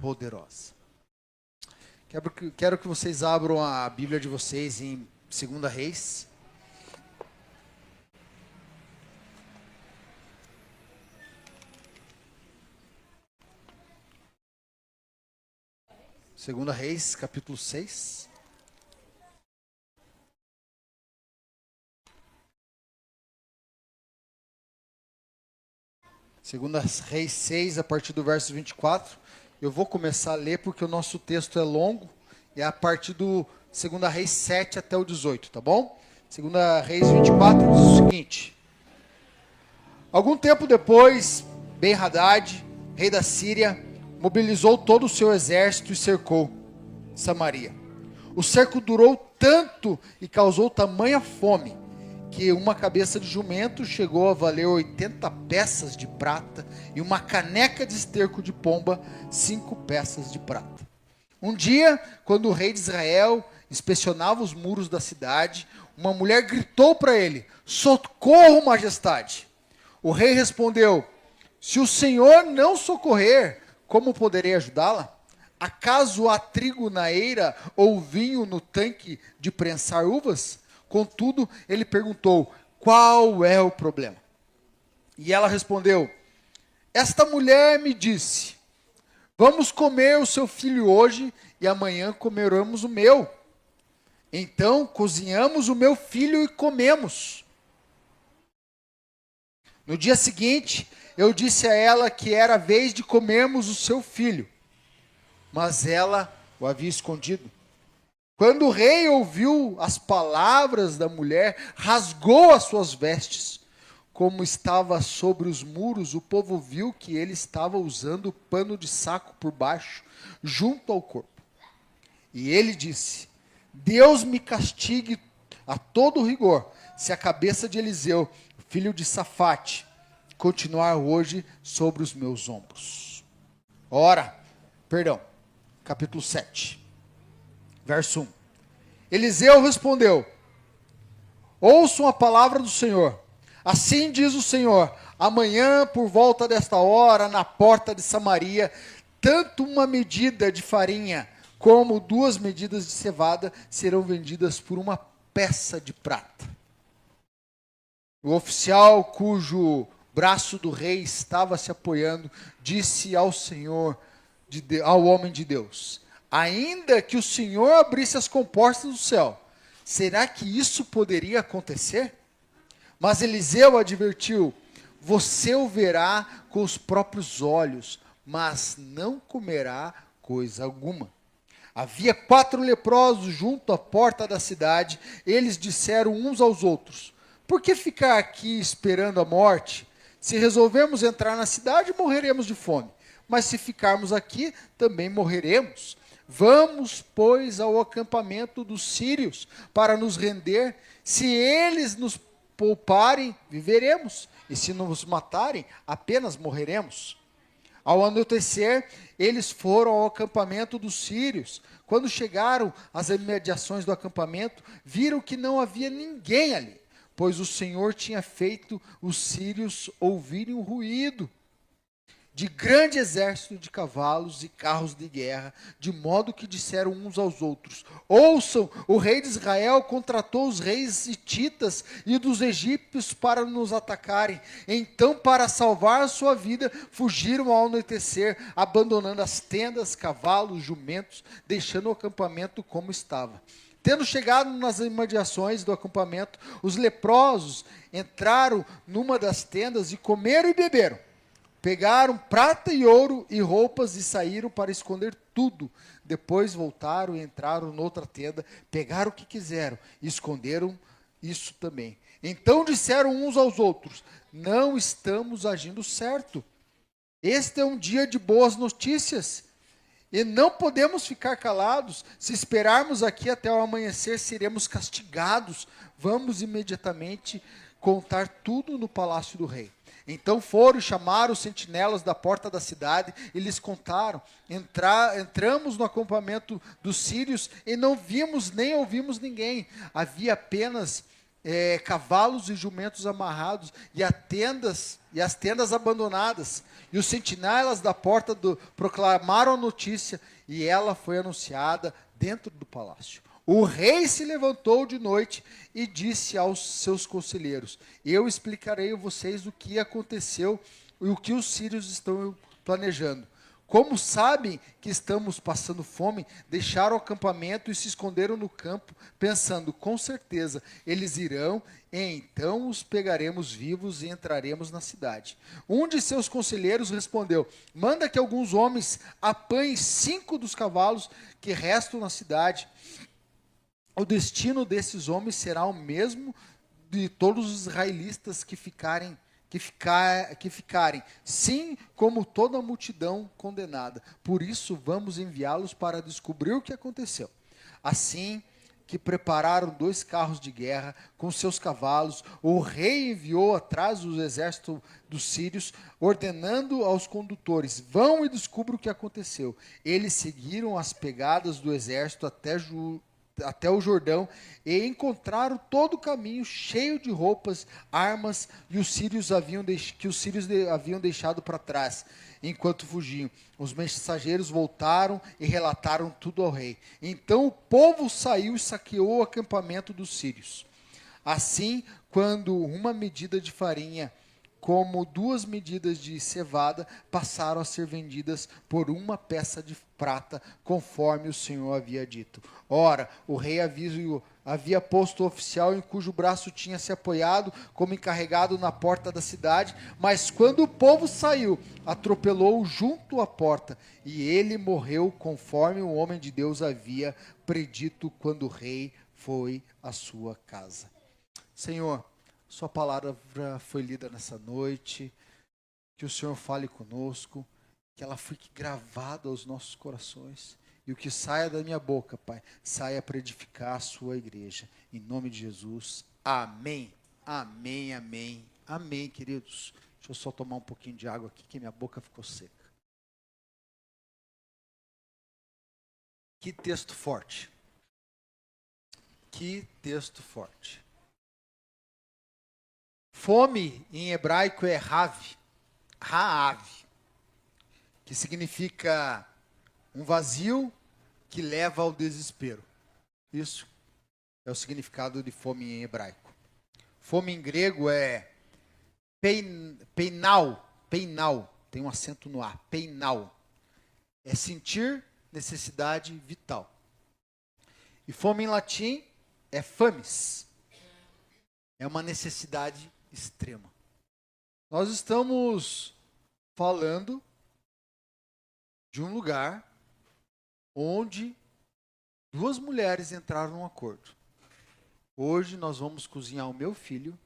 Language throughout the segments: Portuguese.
poderosa. Quero que vocês abram a Bíblia de vocês em 2 Reis. Segunda Reis, capítulo 6. Segunda Reis 6, a partir do verso 24. Eu vou começar a ler porque o nosso texto é longo. E é a partir do 2 Reis 7 até o 18, tá bom? 2 Reis 24 diz o seguinte. Algum tempo depois, Ben-Hadad, rei da Síria, mobilizou todo o seu exército e cercou Samaria. O cerco durou tanto e causou tamanha fome, que uma cabeça de jumento chegou a valer 80 peças de prata e uma caneca de esterco de pomba, 5 peças de prata. Um dia, quando o rei de Israel inspecionava os muros da cidade, uma mulher gritou para ele: "Socorro, majestade!" O rei respondeu: "Se o Senhor não socorrer, como poderei ajudá-la? Acaso há trigo na eira ou vinho no tanque de prensar uvas?" Contudo, ele perguntou: "Qual é o problema?" E ela respondeu: "Esta mulher me disse: vamos comer o seu filho hoje e amanhã comeremos o meu. Então cozinhamos o meu filho e comemos. No dia seguinte, eu disse a ela que era a vez de comermos o seu filho, mas ela o havia escondido. Quando o rei ouviu as palavras da mulher, rasgou as suas vestes. Como estava sobre os muros, o povo viu que ele estava usando pano de saco por baixo, junto ao corpo. E ele disse: Deus me castigue a todo rigor, se a cabeça de Eliseu, filho de Safate, continuar hoje sobre os meus ombros. Capítulo 7, verso 1. Eliseu respondeu: ouçam a palavra do Senhor. Assim diz o Senhor: amanhã, por volta desta hora, na porta de Samaria, tanto uma medida de farinha como 2 medidas de cevada serão vendidas por uma peça de prata. O oficial cujo braço do rei estava se apoiando disse ao ao homem de Deus: ainda que o Senhor abrisse as comportas do céu, será que isso poderia acontecer? Mas Eliseu advertiu: você o verá com os próprios olhos, mas não comerá coisa alguma. Havia 4 leprosos junto à porta da cidade. Eles disseram uns aos outros: por que ficar aqui esperando a morte? Se resolvermos entrar na cidade, morreremos de fome. Mas se ficarmos aqui, também morreremos. Vamos, pois, ao acampamento dos sírios para nos render. Se eles nos pouparem, viveremos, e se nos matarem, apenas morreremos. Ao anoitecer, eles foram ao acampamento dos sírios. Quando chegaram às imediações do acampamento, viram que não havia ninguém ali, pois o Senhor tinha feito os sírios ouvirem um ruído de grande exército de cavalos e carros de guerra, de modo que disseram uns aos outros: ouçam, o rei de Israel contratou os reis hititas e dos egípcios para nos atacarem. Então, para salvar a sua vida, fugiram ao anoitecer, abandonando as tendas, cavalos, jumentos, deixando o acampamento como estava. Tendo chegado nas imediações do acampamento, os leprosos entraram numa das tendas e comeram e beberam. Pegaram prata e ouro e roupas e saíram para esconder tudo. Depois voltaram e entraram noutra tenda, pegaram o que quiseram e esconderam isso também. Então disseram uns aos outros: não estamos agindo certo. Este é um dia de boas notícias e não podemos ficar calados. Se esperarmos aqui até o amanhecer, seremos castigados. Vamos imediatamente contar tudo no palácio do rei. Então foram e chamaram os sentinelas da porta da cidade e lhes contaram: entramos no acampamento dos sírios e não vimos nem ouvimos ninguém. Havia apenas cavalos e jumentos amarrados, e as tendas abandonadas. E os sentinelas da porta proclamaram a notícia, e ela foi anunciada dentro do palácio. O rei se levantou de noite e disse aos seus conselheiros: eu explicarei a vocês o que aconteceu e o que os sírios estão planejando. Como sabem que estamos passando fome, deixaram o acampamento e se esconderam no campo, pensando, com certeza, eles irão, e então os pegaremos vivos e entraremos na cidade. Um de seus conselheiros respondeu: manda que alguns homens apanhem 5 dos cavalos que restam na cidade. O destino desses homens será o mesmo de todos os israelitas que ficarem, sim, como toda a multidão condenada. Por isso, vamos enviá-los para descobrir o que aconteceu. Assim que prepararam 2 carros de guerra com seus cavalos, o rei enviou atrás o exército dos sírios, ordenando aos condutores: vão e descubram o que aconteceu. Eles seguiram as pegadas do exército até o Jordão, e encontraram todo o caminho cheio de roupas, armas que os sírios haviam deixado para trás, enquanto fugiam. Os mensageiros voltaram e relataram tudo ao rei. Então o povo saiu e saqueou o acampamento dos sírios. Assim, quando uma medida de farinha, como 2 medidas de cevada, passaram a ser vendidas por 1 peça de prata, conforme o Senhor havia dito. Ora, o rei havia posto o oficial em cujo braço tinha se apoiado como encarregado na porta da cidade, mas quando o povo saiu, atropelou-o junto à porta, e ele morreu conforme o homem de Deus havia predito quando o rei foi à sua casa. Senhor, sua palavra foi lida nessa noite, que o Senhor fale conosco, que ela fique gravada aos nossos corações, e o que saia da minha boca, Pai, saia para edificar a sua igreja. Em nome de Jesus, amém, amém, amém, amém, queridos. Deixa eu só tomar um pouquinho de água aqui, que minha boca ficou seca. Que texto forte. Que texto forte. Fome em hebraico é Raav, que significa um vazio que leva ao desespero. Isso é o significado de fome em hebraico. Fome em grego é peinal, tem um acento no A, peinal. É sentir necessidade vital. E fome em latim é fames. É uma necessidade extrema. Nós estamos falando de um lugar onde 2 mulheres entraram num acordo. Hoje nós vamos cozinhar o meu filho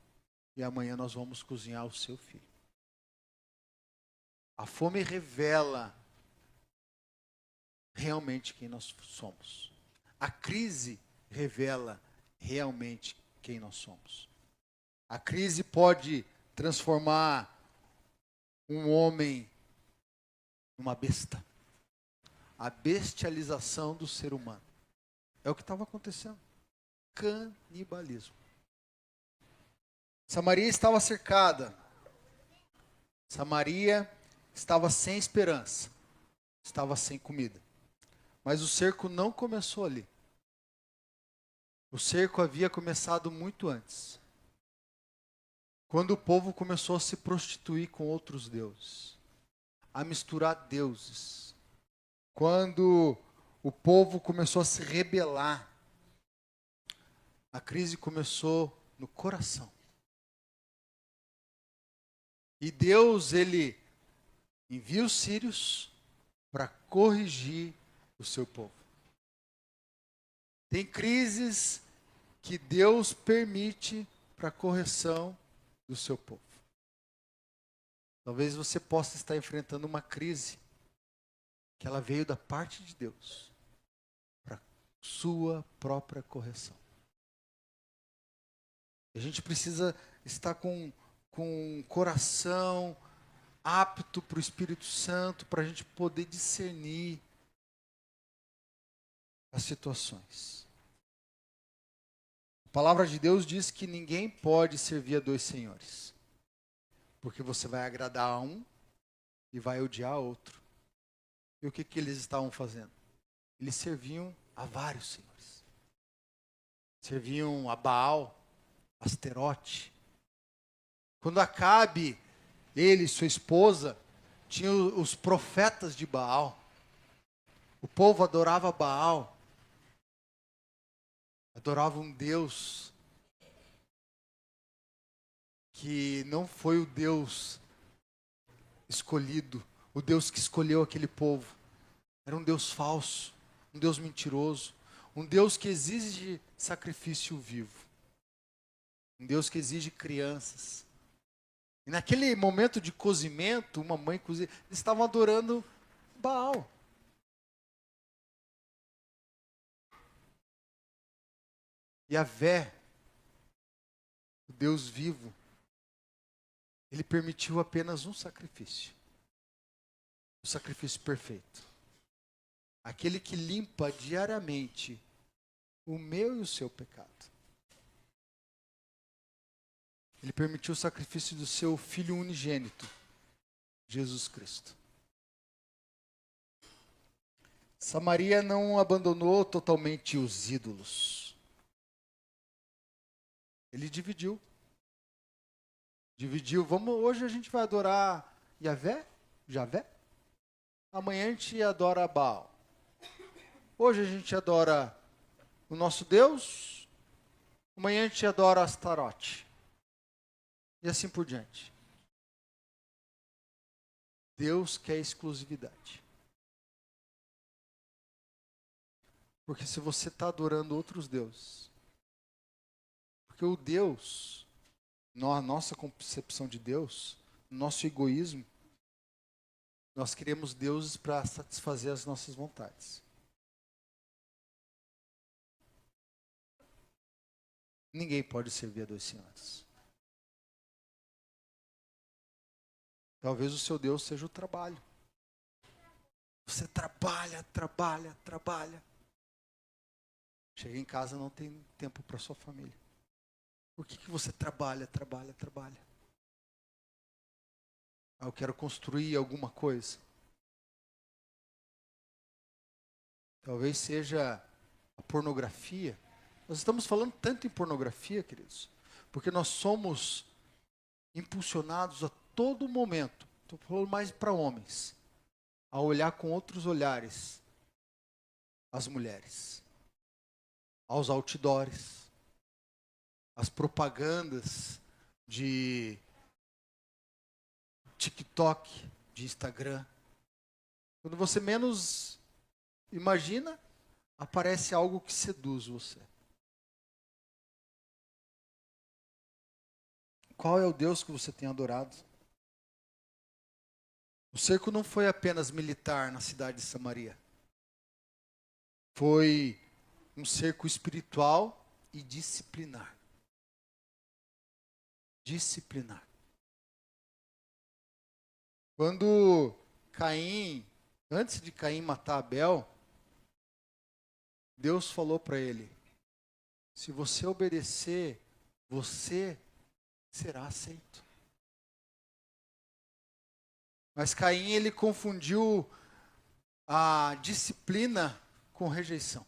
e amanhã nós vamos cozinhar o seu filho. A fome revela realmente quem nós somos. A crise revela realmente quem nós somos. A crise pode transformar um homem numa besta. A bestialização do ser humano. É o que estava acontecendo. Canibalismo. Samaria estava cercada. Samaria estava sem esperança. Estava sem comida. Mas o cerco não começou ali. O cerco havia começado muito antes. Quando o povo começou a se prostituir com outros deuses, a misturar deuses, quando o povo começou a se rebelar, a crise começou no coração. E Deus, ele envia os sírios para corrigir o seu povo. Tem crises que Deus permite para correção do seu povo. Talvez você possa estar enfrentando uma crise que ela veio da parte de Deus para sua própria correção. A gente precisa estar com um coração apto para o Espírito Santo, para a gente poder discernir as situações. palavra de Deus diz que ninguém pode servir a dois senhores. Porque você vai agradar a um e vai odiar outro. E o que eles estavam fazendo? Eles serviam a vários senhores. Serviam a Baal, Asterote. Quando Acabe, ele e sua esposa, tinham os profetas de Baal. O povo adorava Baal. Adorava um Deus que não foi o Deus escolhido, o Deus que escolheu aquele povo. Era um Deus falso, um Deus mentiroso, um Deus que exige sacrifício vivo, um Deus que exige crianças. E naquele momento de cozimento, uma mãe cozia, eles estavam adorando Baal. Yahvé, o Deus vivo, ele permitiu apenas um sacrifício. O sacrifício perfeito. Aquele que limpa diariamente o meu e o seu pecado. Ele permitiu o sacrifício do seu Filho unigênito, Jesus Cristo. Samaria não abandonou totalmente os ídolos. Ele dividiu. Hoje a gente vai adorar Javé. Amanhã a gente adora Baal. Hoje a gente adora o nosso Deus. Amanhã a gente adora Astarote. E assim por diante. Deus quer exclusividade. Porque se você está adorando outros deuses, porque o Deus, na nossa concepção de Deus, nosso egoísmo, nós queremos deuses para satisfazer as nossas vontades. Ninguém pode servir a dois senhores. Talvez o seu Deus seja o trabalho. Você trabalha. Chega em casa, não tem tempo para sua família. Por que você trabalha? Eu quero construir alguma coisa. Talvez seja a pornografia. Nós estamos falando tanto em pornografia, queridos, porque nós somos impulsionados a todo momento, estou falando mais para homens, a olhar com outros olhares as mulheres, aos outdoors, as propagandas de TikTok, de Instagram. Quando você menos imagina, aparece algo que seduz você. Qual é o Deus que você tem adorado? O cerco não foi apenas militar na cidade de Samaria. Foi um cerco espiritual e disciplinar. Quando antes de Caim matar Abel, Deus falou para ele: se você obedecer, você será aceito. Mas Caim, ele confundiu a disciplina com rejeição.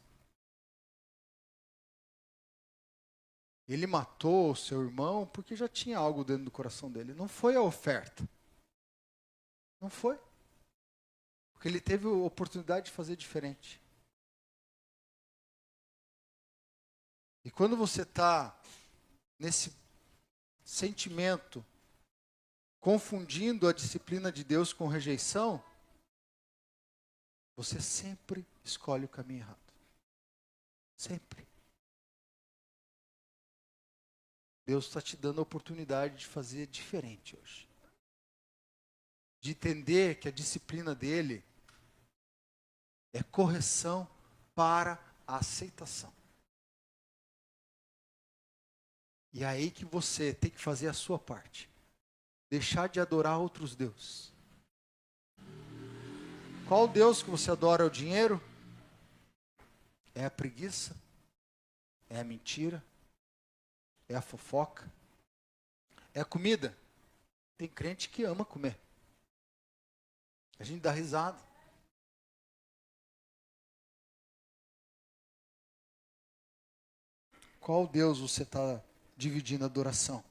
Ele matou o seu irmão porque já tinha algo dentro do coração dele. Não foi a oferta. Não foi. Porque ele teve a oportunidade de fazer diferente. E quando você está nesse sentimento, confundindo a disciplina de Deus com rejeição, você sempre escolhe o caminho errado. Sempre. Deus está te dando a oportunidade de fazer diferente hoje. De entender que a disciplina dele é correção para a aceitação. E é aí que você tem que fazer a sua parte. Deixar de adorar outros deuses. Qual Deus que você adora? É o dinheiro? É a preguiça? É a mentira? É a fofoca? É a comida? Tem crente que ama comer. A gente dá risada. Qual Deus você está dividindo a adoração?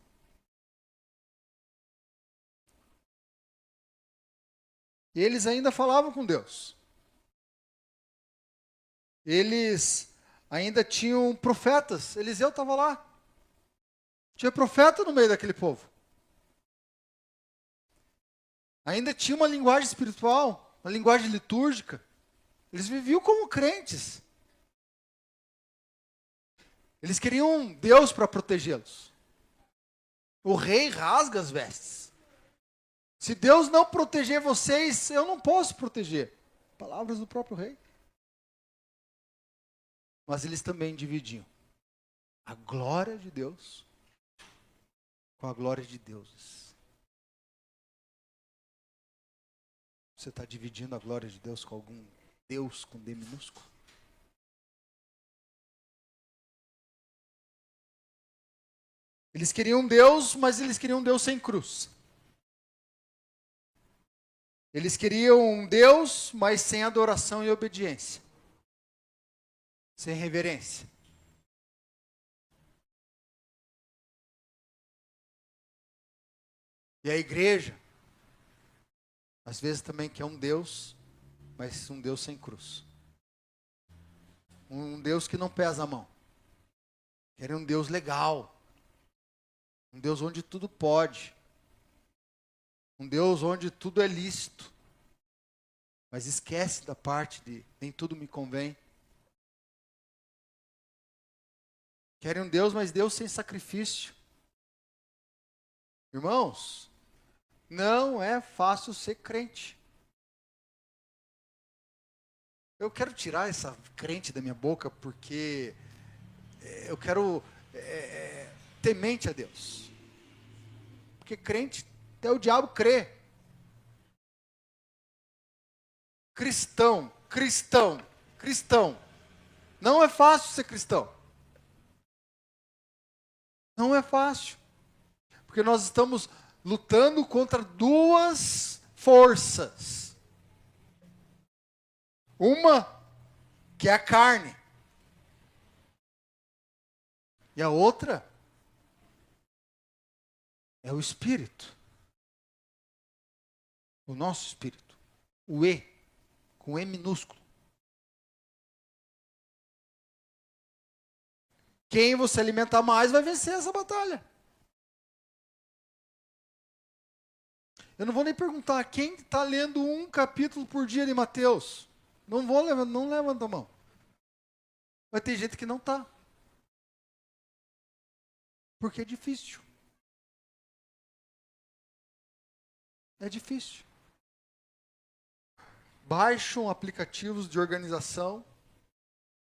Eles ainda falavam com Deus. Eles ainda tinham profetas. Eliseu estava lá. Tinha profeta no meio daquele povo. Ainda tinha uma linguagem espiritual, uma linguagem litúrgica. Eles viviam como crentes. Eles queriam Deus para protegê-los. O rei rasga as vestes. Se Deus não proteger vocês, eu não posso proteger. Palavras do próprio rei. Mas eles também dividiam a glória de Deus com a glória de deuses. Você está dividindo a glória de Deus com algum Deus com D minúsculo? Eles queriam Deus, mas eles queriam Deus sem cruz. Eles queriam um Deus, mas sem adoração e obediência. Sem reverência. E a igreja, às vezes também quer um Deus, mas um Deus sem cruz. Um Deus que não pesa a mão. Querem um Deus legal. Um Deus onde tudo pode. Um Deus onde tudo é lícito. Mas esquece da parte de nem tudo me convém. Querem um Deus, mas Deus sem sacrifício. Irmãos, não é fácil ser crente. Eu quero tirar essa crente da minha boca porque eu quero temente a Deus. Porque crente, até o diabo crê. Cristão. Não é fácil ser cristão. Não é fácil. Porque nós estamos lutando contra duas forças. Uma que é a carne. E a outra é o espírito. O nosso espírito. O E, com E minúsculo. Quem você alimentar mais vai vencer essa batalha. Eu não vou nem perguntar quem está lendo um capítulo por dia de Mateus. Não levanta a mão. Vai ter gente que não está. Porque é difícil. É difícil. Baixam aplicativos de organização.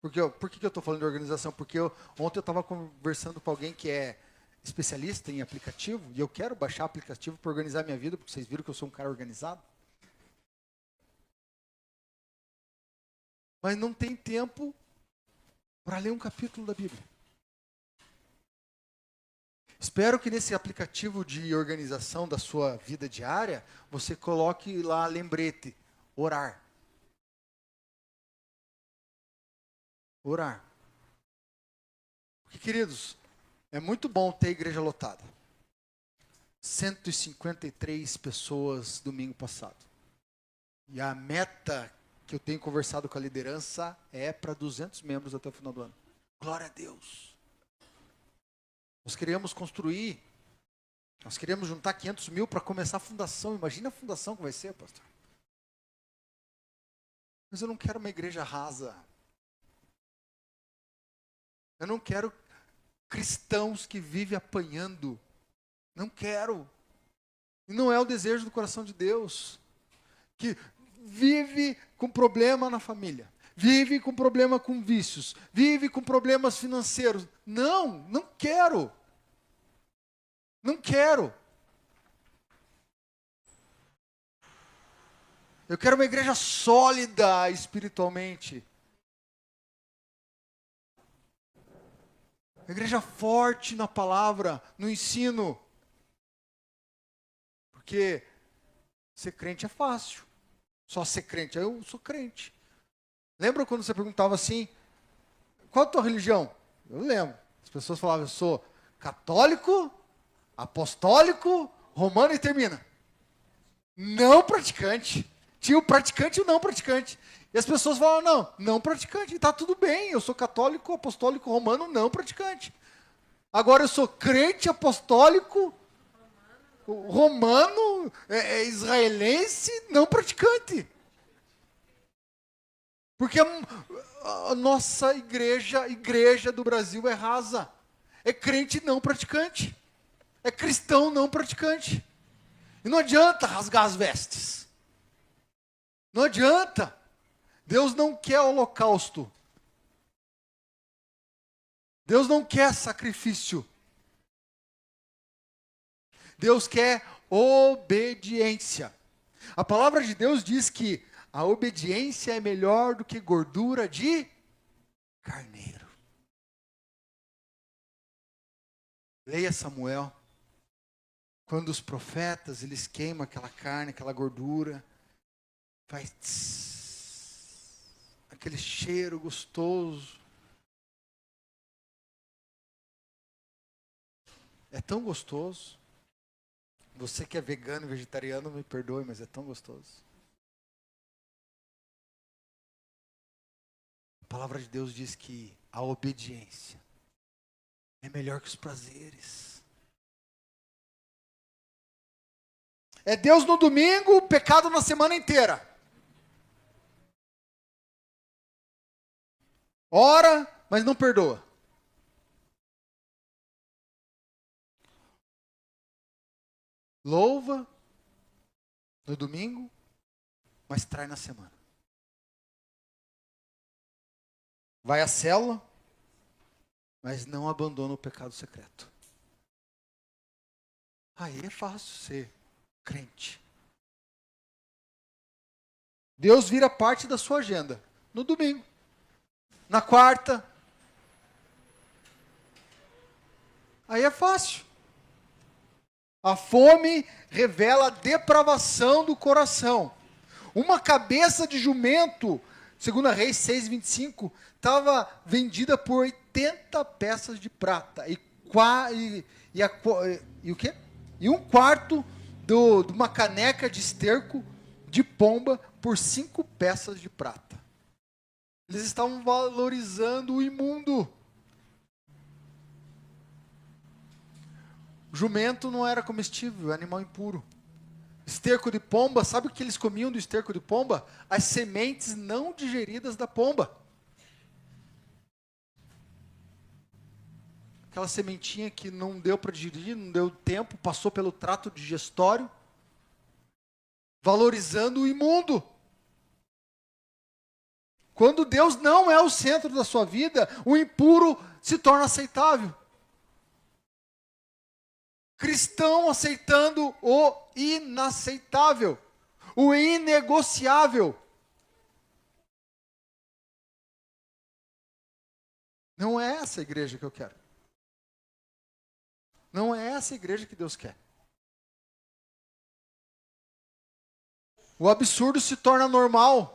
Por que eu estou falando de organização? Porque ontem eu estava conversando com alguém que é especialista em aplicativo, e eu quero baixar aplicativo para organizar minha vida, porque vocês viram que eu sou um cara organizado. Mas não tem tempo para ler um capítulo da Bíblia. Espero que nesse aplicativo de organização da sua vida diária, você coloque lá lembrete, orar. Orar. Porque, queridos, é muito bom ter a igreja lotada. 153 pessoas domingo passado. E a meta que eu tenho conversado com a liderança é para 200 membros até o final do ano. Glória a Deus. Nós queríamos construir, nós queríamos juntar 500 mil para começar a fundação. Imagina a fundação que vai ser, pastor. Mas eu não quero uma igreja rasa. Eu não quero cristãos que vivem apanhando. Não quero. E não é o desejo do coração de Deus. Que vive com problema na família. Vive com problema com vícios. Vive com problemas financeiros. Não quero. Não quero. Eu quero uma igreja sólida espiritualmente. A igreja forte na palavra, no ensino. Porque ser crente é fácil. Só ser crente. Eu sou crente. Lembra quando você perguntava assim, qual a tua religião? Eu lembro. As pessoas falavam, eu sou católico, apostólico, romano e termina. Não praticante. Tinha o praticante e o não praticante. E as pessoas falavam, não praticante. E tá tudo bem, eu sou católico, apostólico, romano, não praticante. Agora eu sou crente, apostólico, romano, israelense, não praticante. Porque a nossa igreja, a igreja do Brasil é rasa. É crente não praticante. É cristão não praticante. E não adianta rasgar as vestes. Não adianta. Deus não quer holocausto. Deus não quer sacrifício. Deus quer obediência. A palavra de Deus diz que a obediência é melhor do que gordura de carneiro. Leia Samuel. Quando os profetas, eles queimam aquela carne, aquela gordura, faz aquele cheiro gostoso. É tão gostoso. Você que é vegano e vegetariano, me perdoe, mas é tão gostoso. A palavra de Deus diz que a obediência é melhor que os prazeres. É Deus no domingo, pecado na semana inteira. Ora, mas não perdoa. Louva no domingo, mas trai na semana. Vai à célula, mas não abandona o pecado secreto. Aí é fácil ser crente. Deus vira parte da sua agenda no domingo, na quarta. Aí é fácil. A fome revela a depravação do coração. Uma cabeça de jumento, segundo a Reis 6:25, estava vendida por 80 peças de prata. E o quê? E um quarto de uma caneca de esterco de pomba por 5 peças de prata. Eles estavam valorizando o imundo. Jumento não era comestível, animal impuro. Esterco de pomba, sabe o que eles comiam do esterco de pomba? As sementes não digeridas da pomba. Aquela sementinha que não deu para digerir, não deu tempo, passou pelo trato digestório, valorizando o imundo. Quando Deus não é o centro da sua vida, o impuro se torna aceitável. Cristão aceitando o inaceitável, o inegociável. Não é essa a igreja que eu quero. Não é essa a igreja que Deus quer. O absurdo se torna normal.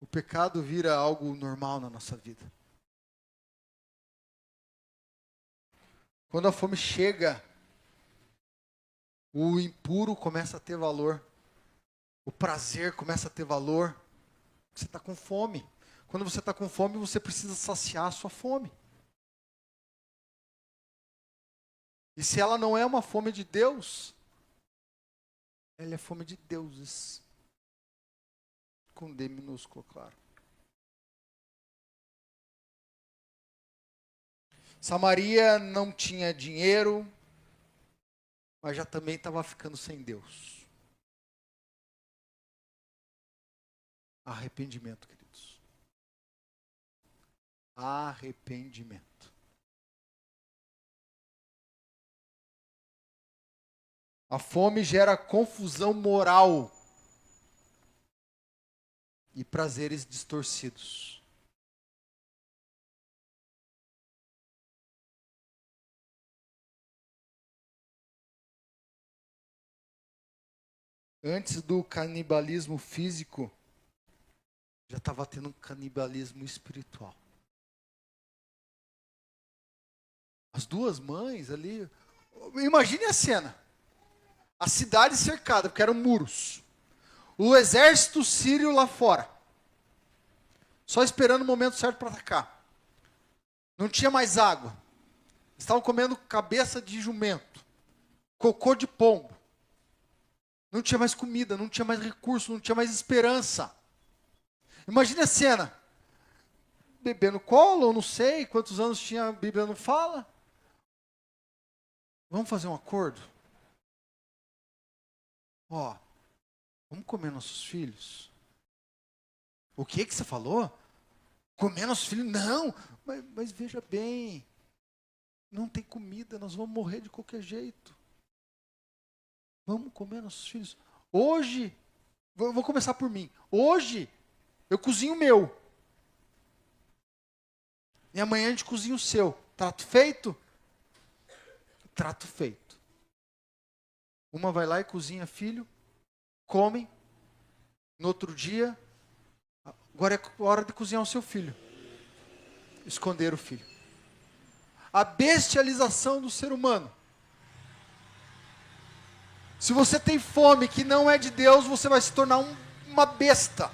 O pecado vira algo normal na nossa vida. Quando a fome chega, o impuro começa a ter valor. O prazer começa a ter valor. Você está com fome. Quando você está com fome, você precisa saciar a sua fome. E se ela não é uma fome de Deus, ela é fome de deuses. Com D minúsculo, claro. Samaria não tinha dinheiro, mas já também estava ficando sem Deus. Arrependimento, queridos. Arrependimento. A fome gera confusão moral. e prazeres distorcidos. Antes do canibalismo físico, já estava tendo um canibalismo espiritual. As duas mães ali, imagine a cena. A cidade cercada, porque eram muros. O exército sírio lá fora. Só esperando o momento certo para atacar. Não tinha mais água. Estavam comendo cabeça de jumento. Cocô de pombo. Não tinha mais comida, não tinha mais recurso, não tinha mais esperança. Imagine a cena. Bebê no colo, eu não sei quantos anos tinha, a Bíblia não fala. Vamos fazer um acordo? Ó, vamos comer nossos filhos? O que você falou? Comer nossos filhos? Não, mas veja bem, não tem comida, nós vamos morrer de qualquer jeito. Vamos comer nossos filhos. Hoje, vou começar por mim. Hoje, eu cozinho o meu. E amanhã a gente cozinha o seu. Trato feito? Trato feito. Uma vai lá e cozinha filho, comem. No outro dia, agora é hora de cozinhar o seu filho. Esconder o filho. A bestialização do ser humano. Se você tem fome que não é de Deus, você vai se tornar uma besta.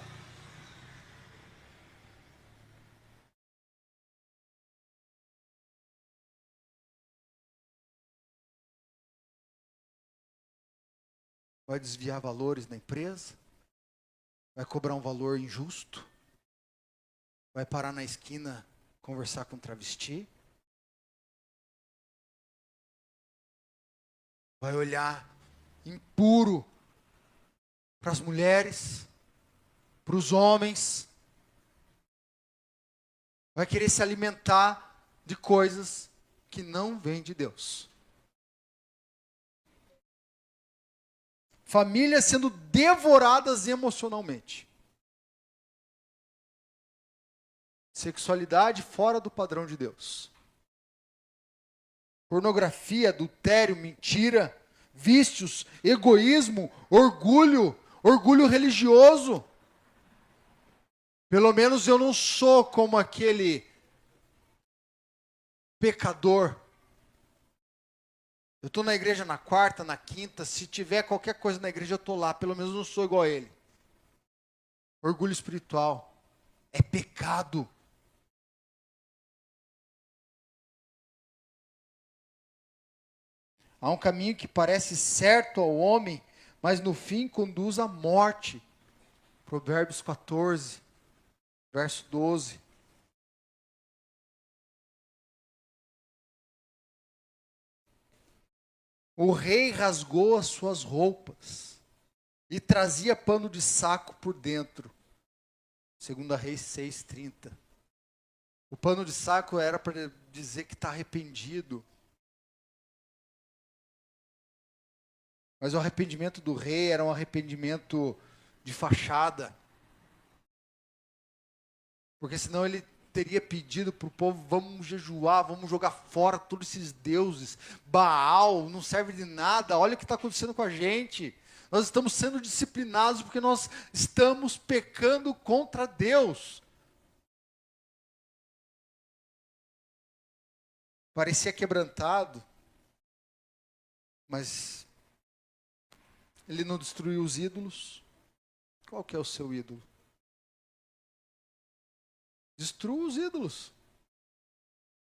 Vai desviar valores na empresa. Vai cobrar um valor injusto. Vai parar na esquina conversar com um travesti. Vai olhar impuro para as mulheres, para os homens. Vai querer se alimentar de coisas que não vêm de Deus. Famílias sendo devoradas emocionalmente. Sexualidade fora do padrão de Deus. Pornografia, adultério, mentira, vícios, egoísmo, orgulho religioso. Pelo menos eu não sou como aquele pecador. Eu estou na igreja na quarta, na quinta, se tiver qualquer coisa na igreja eu estou lá, pelo menos eu não sou igual a ele. Orgulho espiritual é pecado. Há um caminho que parece certo ao homem, mas no fim conduz à morte. Provérbios 14, verso 12. O rei rasgou as suas roupas e trazia pano de saco por dentro. 2 Reis 6:30. O pano de saco era para dizer que está arrependido. Mas o arrependimento do rei era um arrependimento de fachada. Porque senão ele teria pedido para o povo, vamos jejuar, vamos jogar fora todos esses deuses. Baal não serve de nada, olha o que está acontecendo com a gente. Nós estamos sendo disciplinados porque nós estamos pecando contra Deus. Parecia quebrantado, mas ele não destruiu os ídolos. Qual que é o seu ídolo? Destrua os ídolos.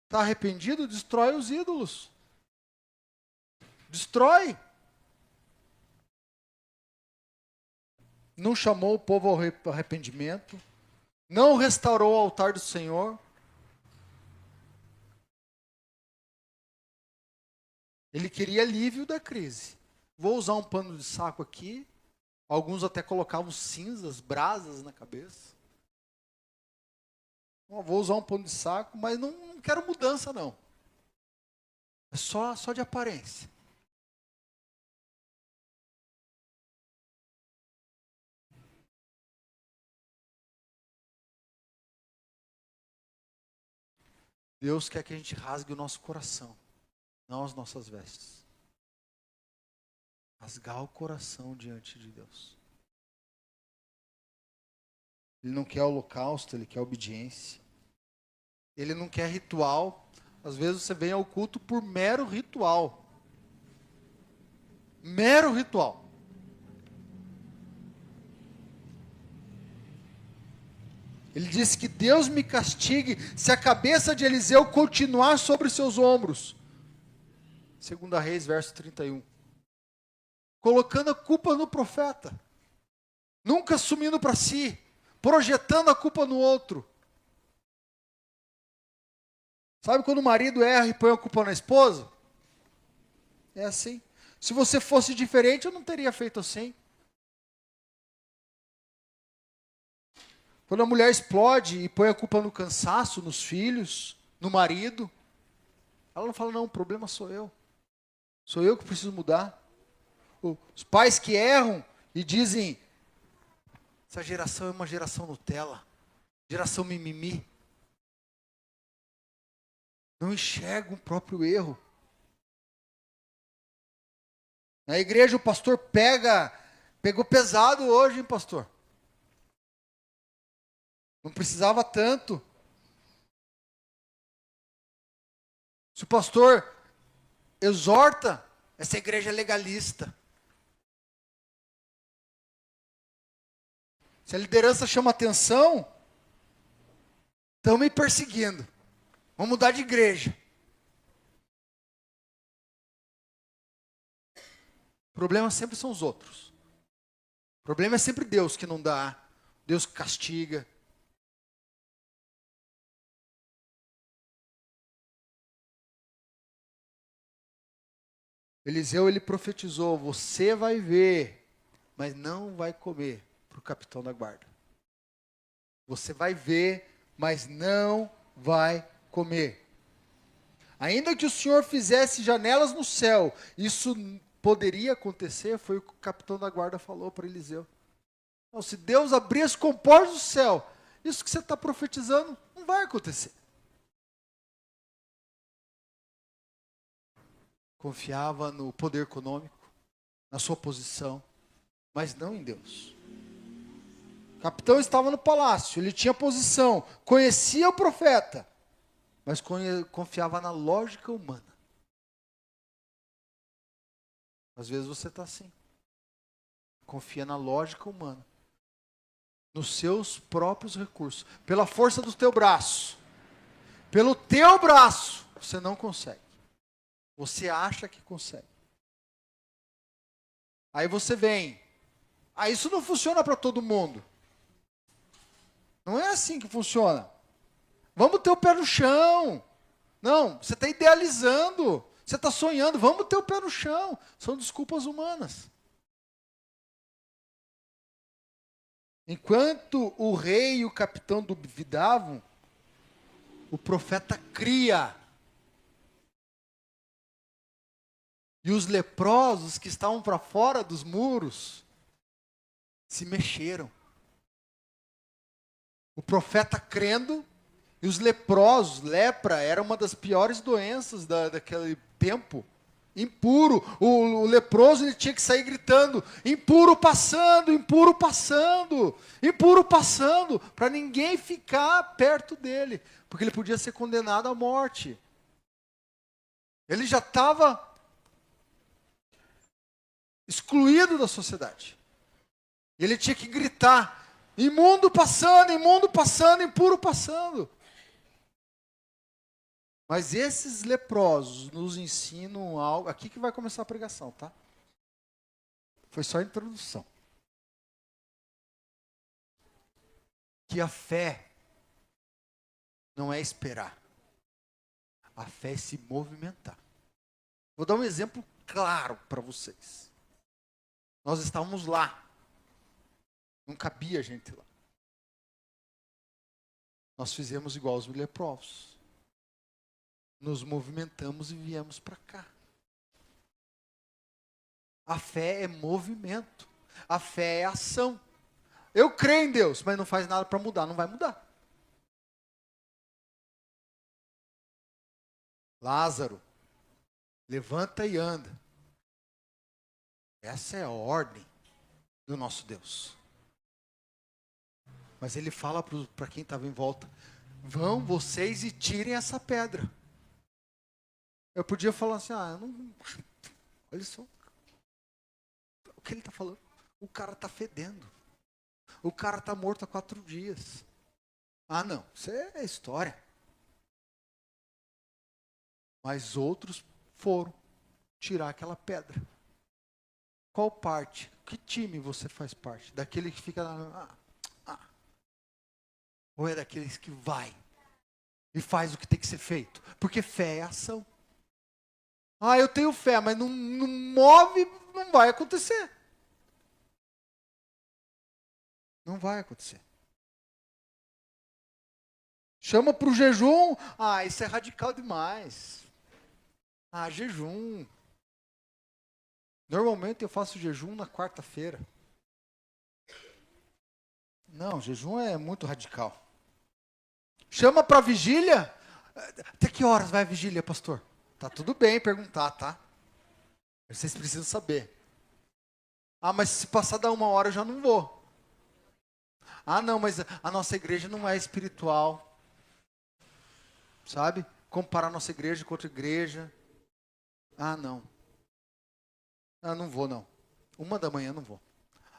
Está arrependido? Destrói os ídolos. Destrói. Não chamou o povo ao arrependimento. Não restaurou o altar do Senhor. Ele queria alívio da crise. Vou usar um pano de saco aqui. Alguns até colocavam cinzas, brasas na cabeça. Vou usar um pano de saco, mas não quero mudança, não. É só de aparência. Deus quer que a gente rasgue o nosso coração, não as nossas vestes. Rasgar o coração diante de Deus. Ele não quer holocausto, ele quer obediência. Ele não quer ritual. Às vezes você vem ao culto por mero ritual. Mero ritual. Ele disse que Deus me castigue se a cabeça de Eliseu continuar sobre seus ombros. 2 Reis, verso 31. Colocando a culpa no profeta. Nunca assumindo para si. Projetando a culpa no outro. Sabe quando o marido erra e põe a culpa na esposa? É assim. Se você fosse diferente, eu não teria feito assim. Quando a mulher explode e põe a culpa no cansaço, nos filhos, no marido, ela não fala, não, o problema sou eu. Sou eu que preciso mudar. Os pais que erram e dizem, essa geração é uma geração Nutella, geração mimimi. Não enxergam o próprio erro. Na igreja o pastor pegou pesado hoje, hein, pastor? Não precisava tanto. Se o pastor exorta, essa igreja é legalista. Se a liderança chama atenção, estão me perseguindo. Vamos mudar de igreja. O problema sempre são os outros. O problema é sempre Deus que não dá. Deus que castiga. Eliseu, ele profetizou, você vai ver, mas não vai comer, para o capitão da guarda. Você vai ver, mas não vai comer. Ainda que o Senhor fizesse janelas no céu, isso poderia acontecer, foi o que o capitão da guarda falou para Eliseu. Então, se Deus abrir as comportas do céu, isso que você está profetizando não vai acontecer. Confiava no poder econômico, na sua posição, mas não em Deus. O capitão estava no palácio, ele tinha posição, conhecia o profeta, mas confiava na lógica humana. Às vezes você está assim. Confia na lógica humana, nos seus próprios recursos, pela força do teu braço. Pelo teu braço, você não consegue. Você acha que consegue. Aí você vem. Isso não funciona para todo mundo. Não é assim que funciona. Vamos ter o pé no chão. Não, você está idealizando. Você está sonhando. Vamos ter o pé no chão. São desculpas humanas. Enquanto o rei e o capitão duvidavam, o profeta cria. E os leprosos que estavam para fora dos muros se mexeram. O profeta crendo, e os leprosos, lepra era uma das piores doenças daquele tempo. Impuro. O leproso ele tinha que sair gritando, impuro passando, impuro passando, impuro passando, para ninguém ficar perto dele, porque ele podia ser condenado à morte. Ele já estava excluído da sociedade. E ele tinha que gritar, imundo passando, impuro passando. Mas esses leprosos nos ensinam algo, aqui que vai começar a pregação, tá? Foi só a introdução. Que a fé não é esperar. A fé é se movimentar. Vou dar um exemplo claro para vocês. Nós estávamos lá. Não cabia gente lá. Nós fizemos igual os leprosos. Nos movimentamos e viemos para cá. A fé é movimento. A fé é ação. Eu creio em Deus, mas não faz nada para mudar. Não vai mudar. Lázaro, levanta e anda. Essa é a ordem do nosso Deus. Mas ele fala para quem estava em volta: vão vocês e tirem essa pedra. Eu podia falar assim: olha só o que ele está falando. O cara está fedendo. O cara está morto há 4 dias. Não, isso é história. Mas outros foram tirar aquela pedra. Qual parte? Que time você faz parte? Daquele que fica lá, ou é daqueles que vai e faz o que tem que ser feito? Porque fé é ação. Eu tenho fé, mas não move, não vai acontecer. Não vai acontecer. Chama para o jejum. Isso é radical demais. Jejum. Normalmente eu faço jejum na quarta-feira. Não, jejum é muito radical. Chama para vigília. Até que horas vai a vigília, pastor? Tá tudo bem perguntar, tá? Vocês precisam saber. Mas se passar da 1 hora eu já não vou. Não, mas a nossa igreja não é espiritual. Sabe? Comparar a nossa igreja com outra igreja. Não. Não vou, não. 1 da manhã não vou.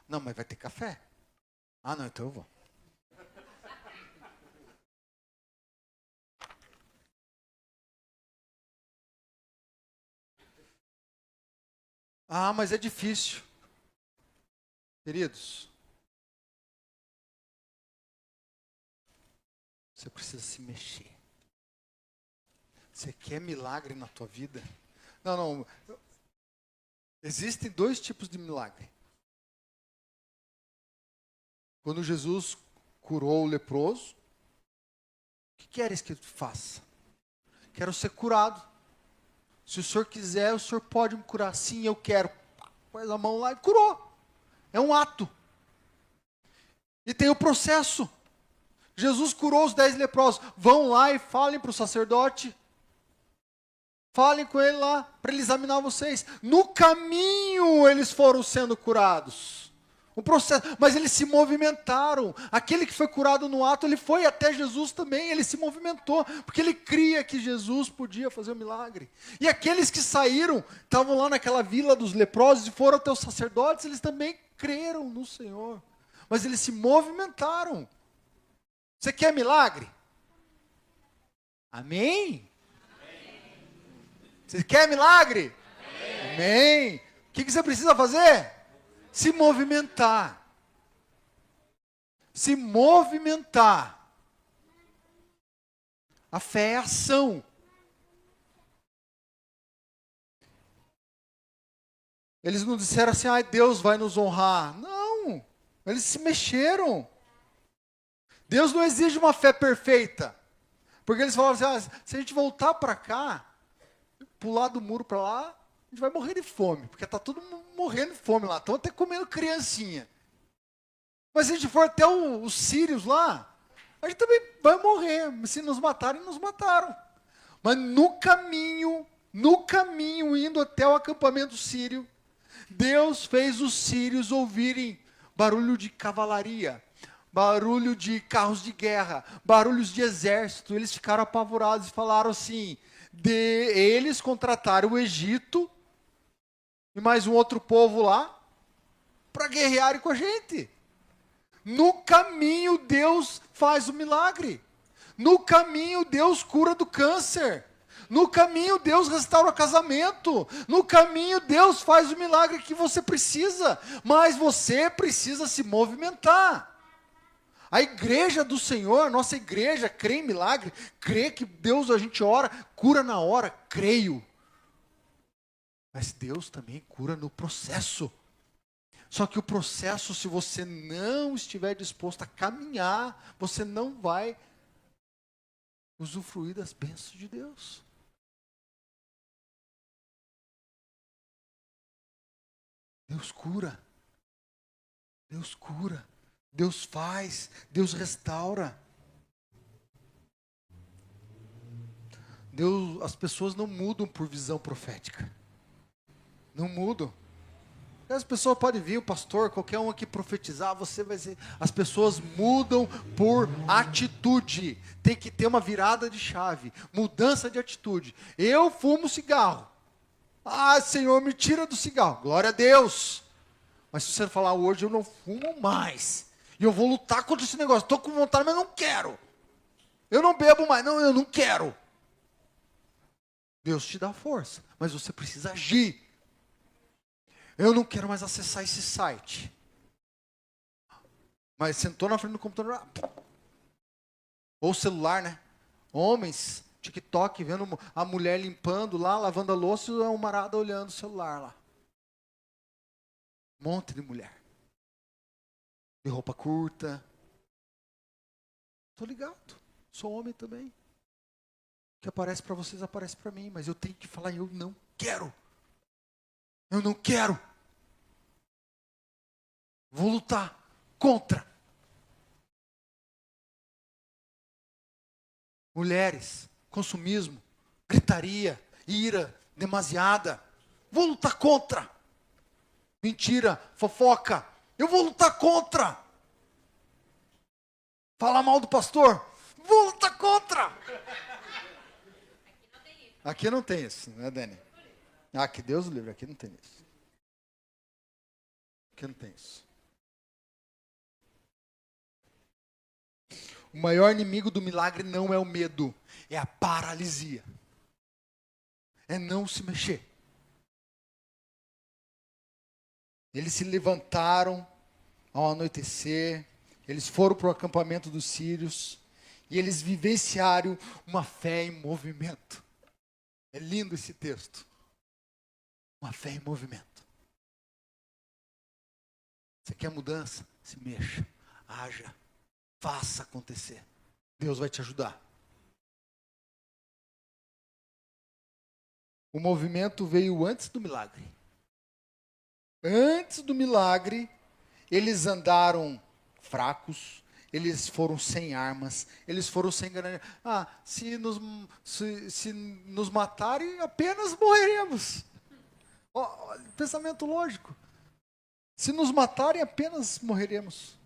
Não, mas vai ter café? Não, então eu vou. Mas é difícil. Queridos, você precisa se mexer. Você quer milagre na tua vida? Não. Existem 2 tipos de milagre. Quando Jesus curou o leproso, o que queres que eu faça? Quero ser curado. Se o senhor quiser, o senhor pode me curar. Sim, eu quero. Pôs a mão lá e curou. É um ato. E tem o processo. Jesus curou os 10 leprosos. Vão lá e falem para o sacerdote. Falem com ele lá, para ele examinar vocês. No caminho eles foram sendo curados. O processo, mas eles se movimentaram. Aquele que foi curado no ato, ele foi até Jesus também, ele se movimentou, porque ele cria que Jesus podia fazer o milagre. E aqueles que saíram, estavam lá naquela vila dos leprosos e foram até os sacerdotes, eles também creram no Senhor. Mas eles se movimentaram. Você quer milagre? Amém? Você quer milagre? Amém. O que você precisa fazer? Se movimentar. Se movimentar. A fé é ação. Eles não disseram assim: Deus vai nos honrar. Não. Eles se mexeram. Deus não exige uma fé perfeita. Porque eles falaram assim: se a gente voltar para cá, pular do muro para lá, a gente vai morrer de fome, porque está todo mundo morrendo de fome lá, estão até comendo criancinha. Mas se a gente for até os sírios lá, a gente também vai morrer. Se nos matarem, nos mataram. Mas no caminho, indo até o acampamento sírio, Deus fez os sírios ouvirem barulho de cavalaria, barulho de carros de guerra, barulhos de exército. Eles ficaram apavorados e falaram assim: eles contrataram o Egito e mais um outro povo lá para guerrearem com a gente. No caminho Deus faz o milagre. No caminho Deus cura do câncer. No caminho Deus restaura o casamento. No caminho Deus faz o milagre que você precisa. Mas você precisa se movimentar. A igreja do Senhor, nossa igreja, crê em milagre, crê que Deus, a gente ora, cura na hora, creio. Mas Deus também cura no processo. Só que o processo, se você não estiver disposto a caminhar, você não vai usufruir das bênçãos de Deus. Deus cura. Deus cura. Deus faz, Deus restaura. Deus, as pessoas não mudam por visão profética. Não mudam. As pessoas podem vir, o pastor, qualquer um aqui profetizar, você vai ser. As pessoas mudam por atitude. Tem que ter uma virada de chave, mudança de atitude. Eu fumo cigarro. Ah, Senhor, me tira do cigarro. Glória a Deus. Mas se você falar hoje, eu não fumo mais. E eu vou lutar contra esse negócio. Estou com vontade, mas não quero. Eu não bebo mais. Não, eu não quero. Deus te dá força, mas você precisa agir. Eu não quero mais acessar esse site. Mas sentou na frente do computador. Ou celular, né? Homens, TikTok, vendo a mulher limpando lá, lavando a louça, e o marada olhando o celular lá. Um monte de mulher. De roupa curta. Tô ligado. Sou homem também. O que aparece para vocês aparece para mim, mas eu tenho que falar, eu não quero. Eu não quero. Vou lutar contra. Mulheres, consumismo, gritaria, ira, demasiada. Vou lutar contra. Mentira, fofoca. Eu vou lutar contra. Falar mal do pastor. Vou lutar contra. Aqui não tem isso, né, Dani? Ah, que Deus o livre, aqui não tem isso. Aqui não tem isso. O maior inimigo do milagre não é o medo, é a paralisia. É não se mexer. Eles se levantaram ao anoitecer, eles foram para o acampamento dos sírios, e eles vivenciaram uma fé em movimento. É lindo esse texto. Uma fé em movimento. Você quer mudança? Se mexa, haja, faça acontecer. Deus vai te ajudar. O movimento veio antes do milagre. Antes do milagre, eles andaram fracos, eles foram sem armas, eles foram sem garantia. Ah, se nos matarem, apenas morreremos. Oh, pensamento lógico. Se nos matarem, apenas morreremos.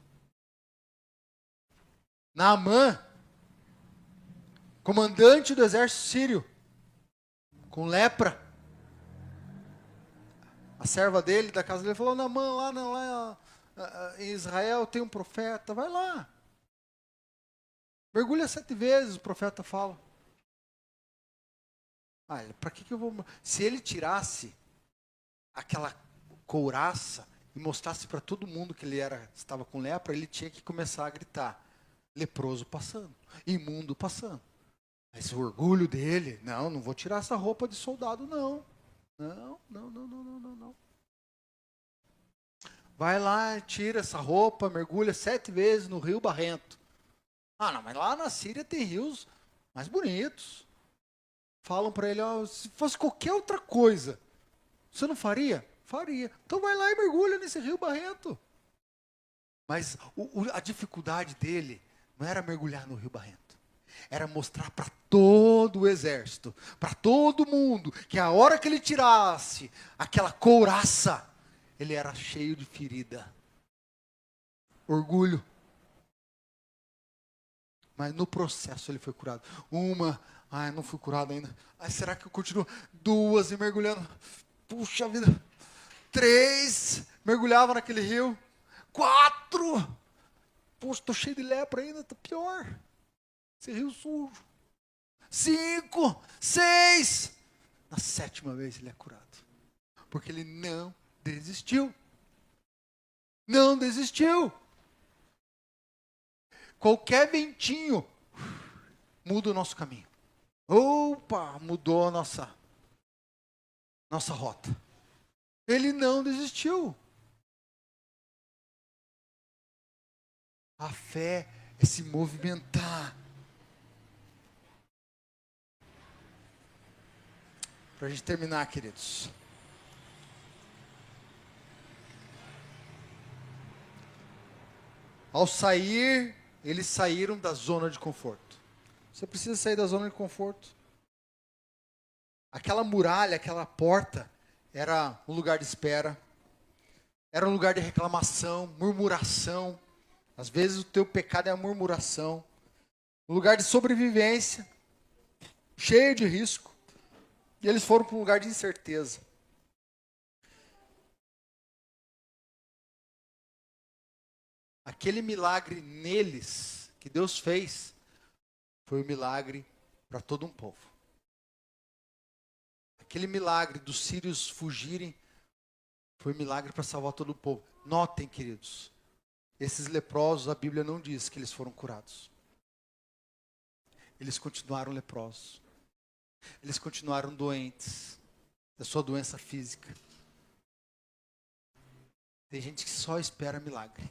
Naamã, comandante do exército sírio, com lepra. A serva dele, da casa dele, falou, Naamã, lá em Israel tem um profeta, vai lá. Mergulha 7 vezes, o profeta fala. Ah, para que eu vou... Se ele tirasse aquela couraça e mostrasse para todo mundo que ele estava com lepra, ele tinha que começar a gritar. Leproso passando, imundo passando. Mas o orgulho dele, não vou tirar essa roupa de soldado, não. Não. Vai lá, tira essa roupa, mergulha 7 vezes no rio Barrento. Ah, não, mas lá na Síria tem rios mais bonitos. Falam para ele, ó, se fosse qualquer outra coisa, você não faria? Faria. Então vai lá e mergulha nesse rio Barrento. Mas a dificuldade dele não era mergulhar no rio Barrento. Era mostrar para todo o exército, para todo mundo, que a hora que ele tirasse aquela couraça, ele era cheio de ferida. Orgulho. Mas no processo ele foi curado. Não fui curado ainda. Será que eu continuo? 2 e mergulhando. Puxa vida. 3, mergulhava naquele rio. 4, puxa, estou cheio de lepra ainda, está pior. Esse rio sujo. 5, 6. Na 7ª vez ele é curado. Porque ele não desistiu. Não desistiu. Qualquer ventinho muda o nosso caminho. Opa, mudou a nossa rota. Ele não desistiu. A fé é se movimentar. Para a gente terminar, queridos. Ao sair, eles saíram da zona de conforto. Você precisa sair da zona de conforto. Aquela muralha, aquela porta, era um lugar de espera, era um lugar de reclamação, murmuração. Às vezes o teu pecado é a murmuração. Um lugar de sobrevivência, cheio de risco. E eles foram para um lugar de incerteza. Aquele milagre neles, que Deus fez, foi um milagre para todo um povo. Aquele milagre dos sírios fugirem, foi um milagre para salvar todo o povo. Notem, queridos, esses leprosos, a Bíblia não diz que eles foram curados. Eles continuaram leprosos. Eles continuaram doentes da sua doença física. Tem gente que só espera milagre,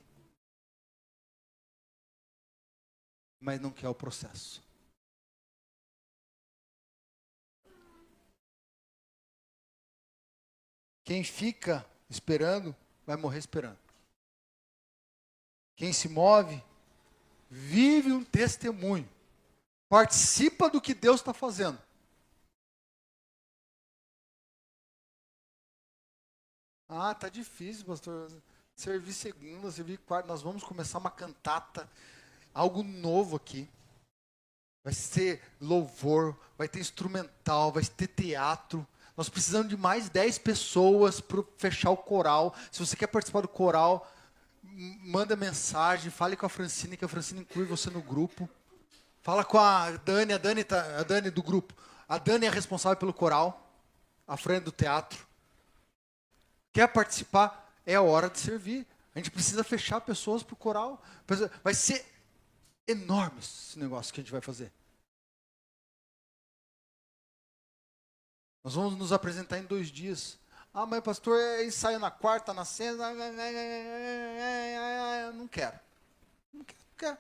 mas não quer o processo. Quem fica esperando, vai morrer esperando. Quem se move, vive um testemunho. Participa do que Deus está fazendo. Ah, tá difícil, pastor. Servir segunda, servir quarta. Nós vamos começar uma cantata, algo novo aqui. Vai ser louvor, vai ter instrumental, vai ter teatro. Nós precisamos de mais 10 pessoas para fechar o coral. Se você quer participar do coral, manda mensagem, fale com a Francine, que a Francine inclui você no grupo. Fala com a Dani, a Dani do grupo. A Dani é responsável pelo coral, a Fran do teatro. Quer participar? É a hora de servir. A gente precisa fechar pessoas para o coral. Vai ser enorme esse negócio que a gente vai fazer. Nós vamos nos apresentar em 2 dias. Ah, mas pastor, ensaio na quarta, na sexta. Não quero. Não quero.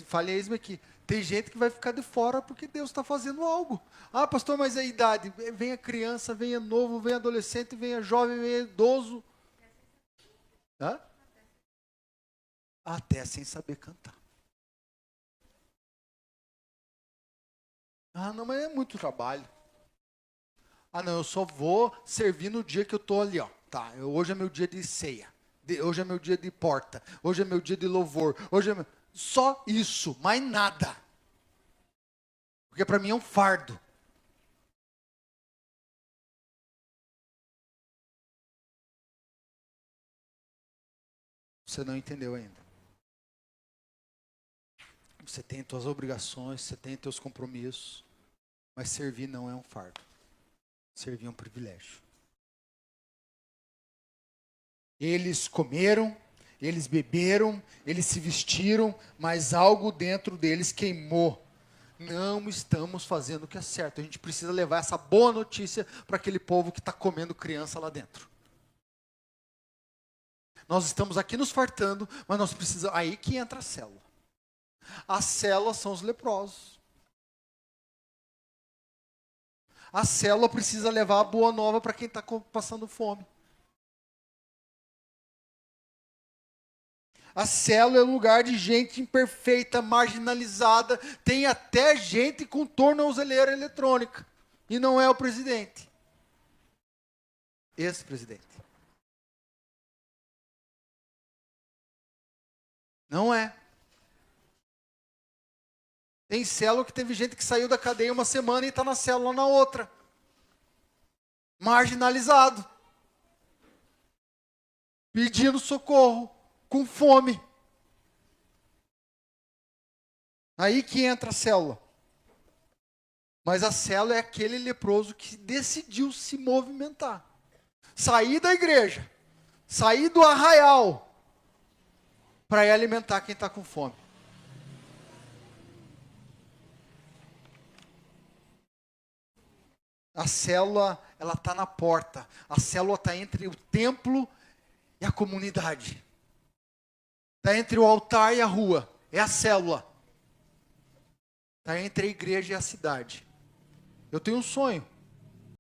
Falei, eis-me aqui. Tem gente que vai ficar de fora porque Deus está fazendo algo. Ah, pastor, mas a idade. Venha criança, venha novo, venha adolescente, venha jovem, venha idoso. Hã? Até sem saber cantar. Ah, não, mas é muito trabalho. Ah, não, eu só vou servir no dia que eu estou ali, ó. Tá, hoje é meu dia de ceia. Hoje é meu dia de porta. Hoje é meu dia de louvor. Só isso, mais nada. Porque para mim é um fardo. Você não entendeu ainda. Você tem suas obrigações, você tem seus compromissos. Mas servir não é um fardo. Servir é um privilégio. Eles comeram, eles beberam, eles se vestiram, mas algo dentro deles queimou. Não estamos fazendo o que é certo. A gente precisa levar essa boa notícia para aquele povo que está comendo criança lá dentro. Nós estamos aqui nos fartando, mas nós precisamos... Aí que entra a célula. As células são os leprosos. A célula precisa levar a boa nova para quem está passando fome. A célula é um lugar de gente imperfeita, marginalizada. Tem até gente com tornozeleira eletrônica. E não é o presidente. Ex-presidente. Não é. Tem célula que teve gente que saiu da cadeia uma semana e está na célula na outra. Marginalizado. Pedindo socorro. Com fome. Aí que entra a célula. Mas a célula é aquele leproso que decidiu se movimentar. Sair da igreja. Sair do arraial. Para ir alimentar quem está com fome. A célula, ela está na porta. A célula está entre o templo e a comunidade. Está entre o altar e a rua. É a célula. Está entre a igreja e a cidade. Eu tenho um sonho.